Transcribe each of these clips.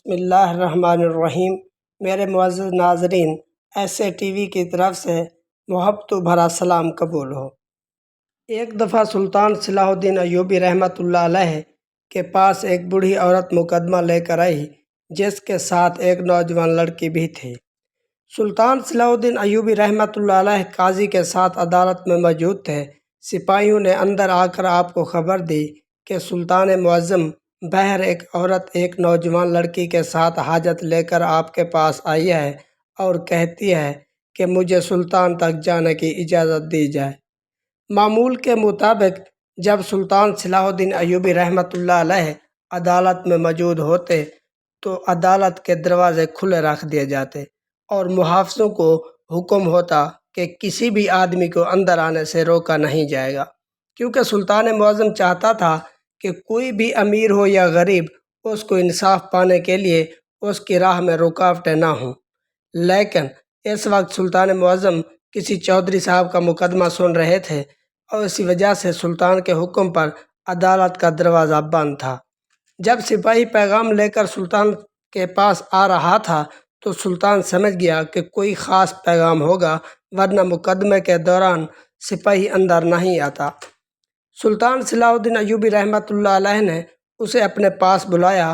بسم اللہ الرحمن الرحیم۔ میرے معزز ناظرین، ایسے ٹی وی کی طرف سے محبت بھرا سلام قبول ہو۔ ایک دفعہ سلطان صلاح الدین ایوبی رحمۃ اللہ علیہ کے پاس ایک بوڑھی عورت مقدمہ لے کر آئی، جس کے ساتھ ایک نوجوان لڑکی بھی تھی۔ سلطان صلاح الدین ایوبی رحمۃ اللہ علیہ قاضی کے ساتھ عدالت میں موجود تھے۔ سپاہیوں نے اندر آ کر آپ کو خبر دی کہ سلطان معظم بہر ایک عورت ایک نوجوان لڑکی کے ساتھ حاجت لے کر آپ کے پاس آئی ہے اور کہتی ہے کہ مجھے سلطان تک جانے کی اجازت دی جائے۔ معمول کے مطابق جب سلطان صلاح الدین ایوبی رحمۃ اللہ علیہ عدالت میں موجود ہوتے تو عدالت کے دروازے کھلے رکھ دیے جاتے اور محافظوں کو حکم ہوتا کہ کسی بھی آدمی کو اندر آنے سے روکا نہیں جائے گا، کیونکہ سلطان معظم چاہتا تھا کہ کوئی بھی امیر ہو یا غریب، اس کو انصاف پانے کے لیے اس کی راہ میں رکاوٹیں نہ ہوں۔ لیکن اس وقت سلطان معظم کسی چودھری صاحب کا مقدمہ سن رہے تھے اور اسی وجہ سے سلطان کے حکم پر عدالت کا دروازہ بند تھا۔ جب سپاہی پیغام لے کر سلطان کے پاس آ رہا تھا تو سلطان سمجھ گیا کہ کوئی خاص پیغام ہوگا، ورنہ مقدمے کے دوران سپاہی اندر نہیں آتا۔ سلطان صلاح الدین ایوبی رحمۃ اللہ علیہ نے اسے اپنے پاس بلایا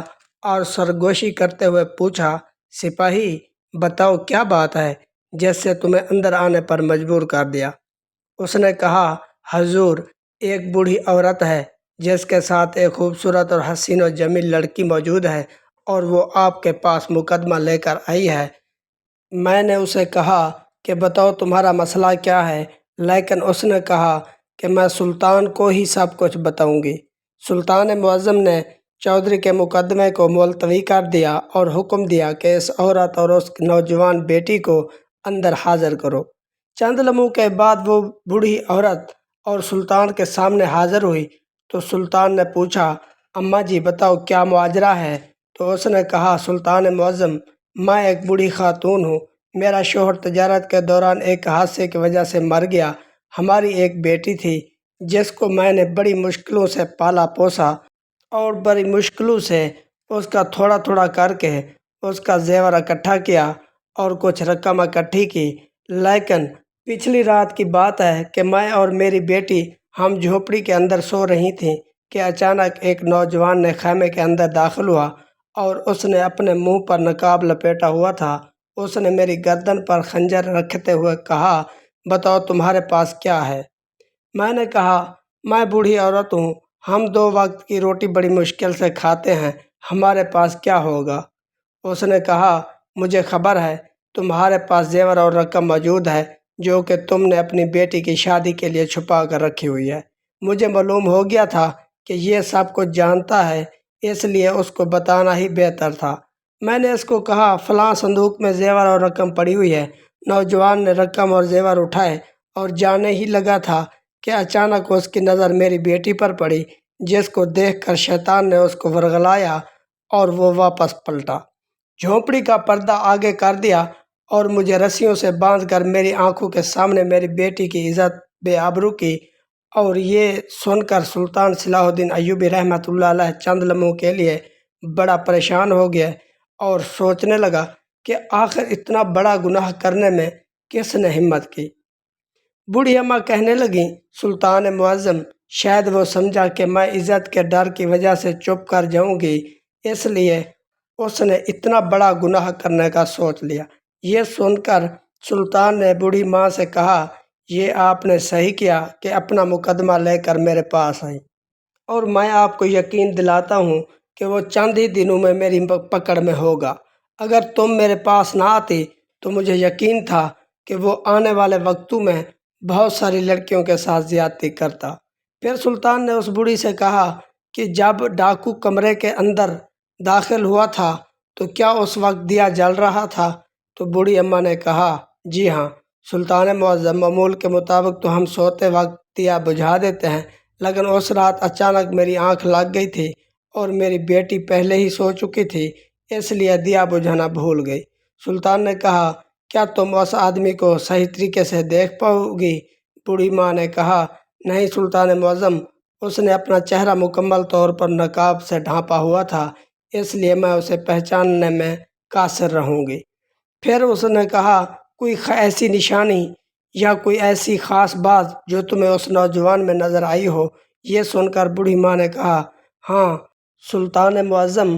اور سرگوشی کرتے ہوئے پوچھا، سپاہی بتاؤ کیا بات ہے جس سے تمہیں اندر آنے پر مجبور کر دیا؟ اس نے کہا، حضور، ایک بوڑھی عورت ہے جس کے ساتھ ایک خوبصورت اور حسین و جمیل لڑکی موجود ہے اور وہ آپ کے پاس مقدمہ لے کر آئی ہے۔ میں نے اسے کہا کہ بتاؤ تمہارا مسئلہ کیا ہے، لیکن اس نے کہا کہ میں سلطان کو ہی سب کچھ بتاؤں گی۔ سلطان معظم نے چودھری کے مقدمے کو ملتوی کر دیا اور حکم دیا کہ اس عورت اور اس کی نوجوان بیٹی کو اندر حاضر کرو۔ چند لمحوں کے بعد وہ بوڑھی عورت اور سلطان کے سامنے حاضر ہوئی تو سلطان نے پوچھا، اماں جی بتاؤ کیا ماجرا ہے؟ تو اس نے کہا، سلطان معظم، میں ایک بوڑھی خاتون ہوں، میرا شوہر تجارت کے دوران ایک حادثے کی وجہ سے مر گیا۔ ہماری ایک بیٹی تھی جس کو میں نے بڑی مشکلوں سے پالا پوسا اور بڑی مشکلوں سے اس کا تھوڑا تھوڑا کر کے اس کا زیور اکٹھا کیا اور کچھ رقم اکٹھی کی۔ لیکن پچھلی رات کی بات ہے کہ میں اور میری بیٹی ہم جھونپڑی کے اندر سو رہی تھیں کہ اچانک ایک نوجوان نے خیمے کے اندر داخل ہوا اور اس نے اپنے منہ پر نقاب لپیٹا ہوا تھا۔ اس نے میری گردن پر خنجر رکھتے ہوئے کہا، بتاؤ تمہارے پاس کیا ہے؟ میں نے کہا، میں بوڑھی عورت ہوں، ہم 2 وقت کی روٹی بڑی مشکل سے کھاتے ہیں، ہمارے پاس کیا ہوگا؟ اس نے کہا، مجھے خبر ہے تمہارے پاس زیور اور رقم موجود ہے جو کہ تم نے اپنی بیٹی کی شادی کے لیے چھپا کر رکھی ہوئی ہے۔ مجھے معلوم ہو گیا تھا کہ یہ سب کچھ جانتا ہے، اس لیے اس کو بتانا ہی بہتر تھا۔ میں نے اس کو کہا، فلاں صندوق میں زیور اور رقم پڑی ہوئی ہے۔ نوجوان نے رقم اور زیور اٹھائے اور جانے ہی لگا تھا کہ اچانک اس کی نظر میری بیٹی پر پڑی، جس کو دیکھ کر شیطان نے اس کو ورغلایا اور وہ واپس پلٹا، جھونپڑی کا پردہ آگے کر دیا اور مجھے رسیوں سے باندھ کر میری آنکھوں کے سامنے میری بیٹی کی عزت بے آبرو کی۔ اور یہ سن کر سلطان صلاح الدین ایوبی رحمۃ اللہ علیہ چند لمحوں کے لیے بڑا پریشان ہو گیا اور سوچنے لگا کہ آخر اتنا بڑا گناہ کرنے میں کس نے ہمت کی۔ بوڑھی اماں کہنے لگیں، سلطان معظم، شاید وہ سمجھا کہ میں عزت کے ڈر کی وجہ سے چپ کر جاؤں گی، اس لیے اس نے اتنا بڑا گناہ کرنے کا سوچ لیا۔ یہ سن کر سلطان نے بوڑھی ماں سے کہا، یہ آپ نے صحیح کیا کہ اپنا مقدمہ لے کر میرے پاس آئیں، اور میں آپ کو یقین دلاتا ہوں کہ وہ چند ہی دنوں میں میری پکڑ میں ہوگا۔ اگر تم میرے پاس نہ آتی تو مجھے یقین تھا کہ وہ آنے والے وقتوں میں بہت ساری لڑکیوں کے ساتھ زیادتی کرتا۔ پھر سلطان نے اس بوڑھی سے کہا کہ جب ڈاکو کمرے کے اندر داخل ہوا تھا تو کیا اس وقت دیا جل رہا تھا؟ تو بوڑھی اماں نے کہا، جی ہاں سلطان معظم، معمول کے مطابق تو ہم سوتے وقت دیا بجھا دیتے ہیں، لیکن اس رات اچانک میری آنکھ لگ گئی تھی اور میری بیٹی پہلے ہی سو چکی تھی، اس لیے دیا بجھانا بھول گئی۔ سلطان نے کہا، کیا تم اس آدمی کو صحیح طریقے سے دیکھ پاؤ گی؟ بوڑھی ماں نے کہا، نہیں سلطان معظم، اس نے اپنا چہرہ مکمل طور پر نقاب سے ڈھانپا ہوا تھا، اس لیے میں اسے پہچاننے میں قاصر رہوں گی۔ پھر اس نے کہا، کوئی ایسی نشانی یا کوئی ایسی خاص بات جو تمہیں اس نوجوان میں نظر آئی ہو؟ یہ سن کر بوڑھی ماں نے کہا، ہاں سلطان معظم،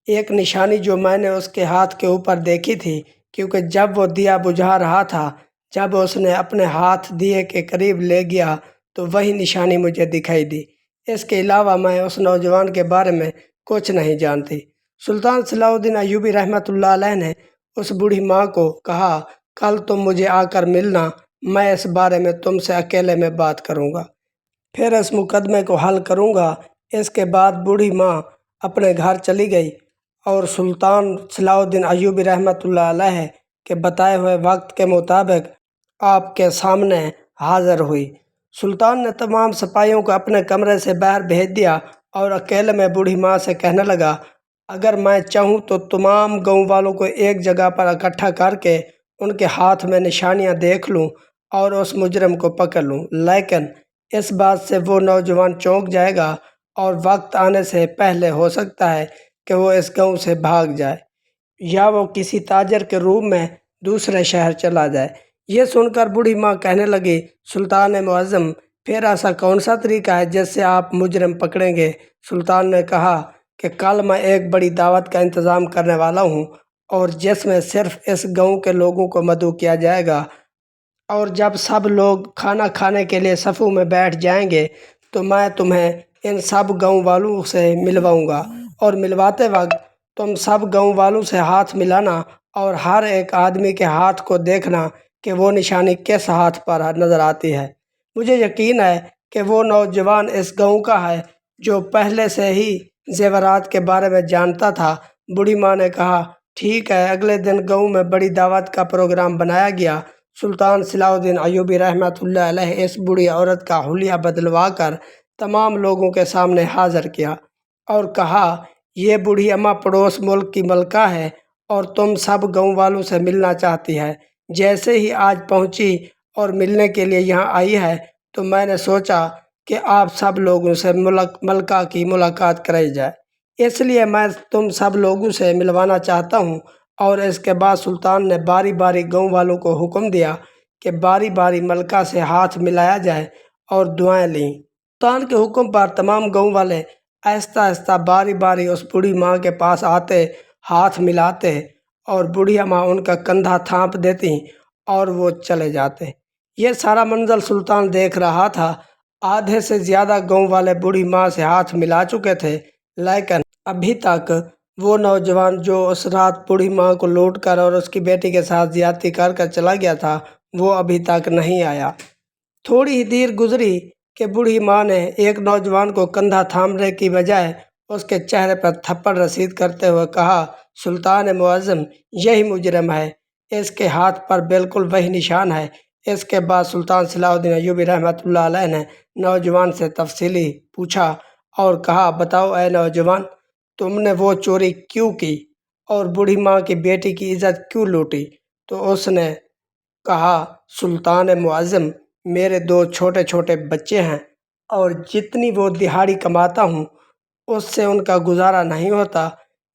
ایک نشانی جو میں نے اس کے ہاتھ کے اوپر دیکھی تھی، کیونکہ جب وہ دیا بجھا رہا تھا، جب اس نے اپنے ہاتھ دیے کے قریب لے گیا تو وہی نشانی مجھے دکھائی دی۔ اس کے علاوہ میں اس نوجوان کے بارے میں کچھ نہیں جانتی۔ سلطان صلاح الدین ایوبی رحمۃ اللہ علیہ نے اس بوڑھی ماں کو کہا، کل تم مجھے آ کر ملنا، میں اس بارے میں تم سے اکیلے میں بات کروں گا، پھر اس مقدمے کو حل کروں گا۔ اس کے بعد بوڑھی ماں اپنے گھر چلی گئی اور سلطان صلاح الدین ایوبی رحمۃ اللہ علیہ کے بتائے ہوئے وقت کے مطابق آپ کے سامنے حاضر ہوئی۔ سلطان نے تمام سپاہیوں کو اپنے کمرے سے باہر بھیج دیا اور اکیلے میں بوڑھی ماں سے کہنے لگا، اگر میں چاہوں تو تمام گاؤں والوں کو ایک جگہ پر اکٹھا کر کے ان کے ہاتھ میں نشانیاں دیکھ لوں اور اس مجرم کو پکڑ لوں، لیکن اس بات سے وہ نوجوان چونک جائے گا اور وقت آنے سے پہلے ہو سکتا ہے کہ وہ اس گاؤں سے بھاگ جائے یا وہ کسی تاجر کے روپ میں دوسرے شہر چلا جائے۔ یہ سن کر بوڑھی ماں کہنے لگی، سلطان معظم، پھر ایسا کون سا طریقہ ہے جس سے آپ مجرم پکڑیں گے؟ سلطان نے کہا کہ کل میں ایک بڑی دعوت کا انتظام کرنے والا ہوں اور جس میں صرف اس گاؤں کے لوگوں کو مدعو کیا جائے گا، اور جب سب لوگ کھانا کھانے کے لیے صفوں میں بیٹھ جائیں گے تو میں تمہیں ان سب گاؤں والوں سے ملواؤں گا، اور ملواتے وقت تم سب گاؤں والوں سے ہاتھ ملانا اور ہر ایک آدمی کے ہاتھ کو دیکھنا کہ وہ نشانی کس ہاتھ پر نظر آتی ہے۔ مجھے یقین ہے کہ وہ نوجوان اس گاؤں کا ہے جو پہلے سے ہی زیورات کے بارے میں جانتا تھا۔ بوڑھی ماں نے کہا، ٹھیک ہے۔ اگلے دن گاؤں میں بڑی دعوت کا پروگرام بنایا گیا۔ سلطان صلاح الدین ایوبی رحمۃ اللہ علیہ اس بوڑھی عورت کا حلیہ بدلوا کر تمام لوگوں کے سامنے حاضر کیا اور کہا، یہ بوڑھی اماں پڑوس ملک کی ملکہ ہے اور تم سب گاؤں والوں سے ملنا چاہتی ہے۔ جیسے ہی آج پہنچی اور ملنے کے لیے یہاں آئی ہے تو میں نے سوچا کہ آپ سب لوگوں سے ملکہ کی ملاقات کرائی جائے، اس لیے میں تم سب لوگوں سے ملوانا چاہتا ہوں۔ اور اس کے بعد سلطان نے باری باری گاؤں والوں کو حکم دیا کہ باری باری ملکہ سے ہاتھ ملایا جائے اور دعائیں لیں۔ سلطان کے حکم پر تمام گاؤں والے آہستہ آہستہ باری باری اس بوڑھی ماں کے پاس آتے، ہاتھ ملاتے اور بوڑھی ماں ان کا کندھا تھانپ دیتی اور وہ چلے جاتے۔ یہ سارا منظر سلطان دیکھ رہا تھا۔ آدھے سے زیادہ گاؤں والے بوڑھی ماں سے ہاتھ ملا چکے تھے، لیکن ابھی تک وہ نوجوان جو اس رات بوڑھی ماں کو لوٹ کر اور اس کی بیٹی کے ساتھ زیادتی کر کر چلا گیا تھا، وہ ابھی تک نہیں آیا۔ تھوڑی ہی دیر گزری کہ بوڑھی ماں نے ایک نوجوان کو کندھا تھامنے کی بجائے اس کے چہرے پر تھپڑ رسید کرتے ہوئے کہا، سلطان معظم، یہی مجرم ہے، اس کے ہاتھ پر بالکل وہی نشان ہے۔ اس کے بعد سلطان صلاح الدین ایوبی رحمۃ اللہ علیہ نے نوجوان سے تفصیلی پوچھا اور کہا، بتاؤ اے نوجوان، تم نے وہ چوری کیوں کی اور بوڑھی ماں کی بیٹی کی عزت کیوں لوٹی؟ تو اس نے کہا، سلطان معظم، میرے دو چھوٹے چھوٹے بچے ہیں اور جتنی وہ دہاڑی کماتا ہوں اس سے ان کا گزارا نہیں ہوتا،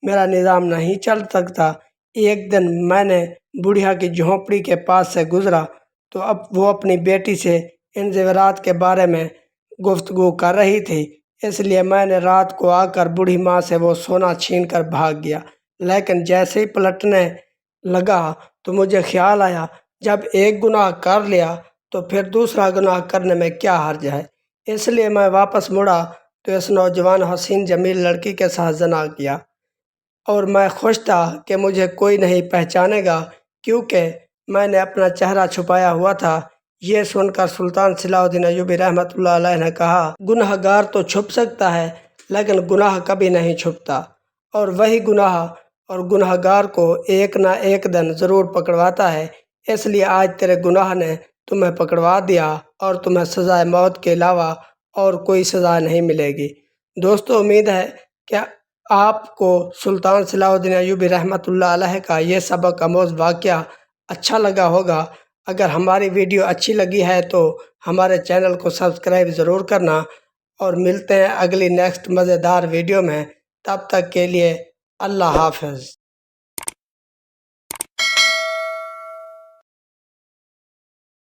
میرا نظام نہیں چل سکتا۔ ایک دن میں نے بوڑھیا کی جھونپڑی کے پاس سے گزرا تو اب وہ اپنی بیٹی سے ان زیورات کے بارے میں گفتگو کر رہی تھی، اس لیے میں نے رات کو آ کر بوڑھی ماں سے وہ سونا چھین کر بھاگ گیا، لیکن جیسے ہی پلٹنے لگا تو مجھے خیال آیا، جب ایک گناہ کر لیا تو پھر دوسرا گناہ کرنے میں کیا حرج ہے۔ اس لیے میں واپس مڑا تو اس نوجوان حسین جمیل لڑکی کے ساتھ زنا کیا، اور میں خوش تھا کہ مجھے کوئی نہیں پہچانے گا کیونکہ میں نے اپنا چہرہ چھپایا ہوا تھا۔ یہ سن کر سلطان صلاح الدین ایوبی رحمۃ اللہ علیہ نے کہا، گناہ گار تو چھپ سکتا ہے لیکن گناہ کبھی نہیں چھپتا، اور وہی گناہ اور گناہ گار کو ایک نہ ایک دن ضرور پکڑواتا ہے۔ اس لیے آج تیرے گناہ نے تمہیں پکڑوا دیا اور تمہیں سزائے موت کے علاوہ اور کوئی سزا نہیں ملے گی۔ دوستو، امید ہے کہ آپ کو سلطان صلاح الدین ایوبی رحمۃ اللہ علیہ کا یہ سبق آموز واقعہ اچھا لگا ہوگا۔ اگر ہماری ویڈیو اچھی لگی ہے تو ہمارے چینل کو سبسکرائب ضرور کرنا، اور ملتے ہیں اگلی نیکسٹ مزیدار ویڈیو میں۔ تب تک کے لیے اللہ حافظ۔